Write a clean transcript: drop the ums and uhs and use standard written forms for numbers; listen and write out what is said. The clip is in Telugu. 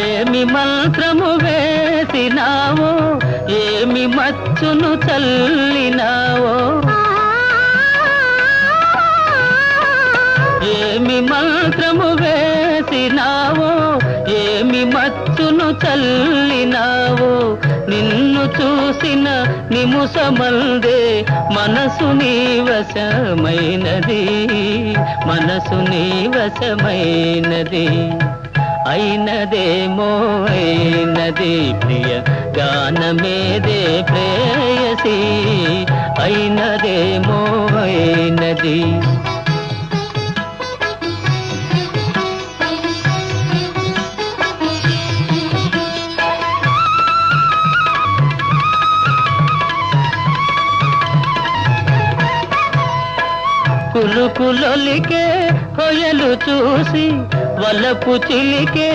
ఏమి మంత్రము వేసినావో, ఏమి మచ్చును చల్లినావో, ఏమి మంత్రము వేసినావో, ఏమి మచ్చును చల్లినావో, నిన్ను చూసిన నిముషమందే మనసు నీ వశమైనది, మనసు నీ వశమైనది. అయినదేమో అయినది ప్రియ గానమేదే ప్రేయసి, అయినదేమో అయినది. కులుకులొలికే హొయలు చూసి వలపు చిలికే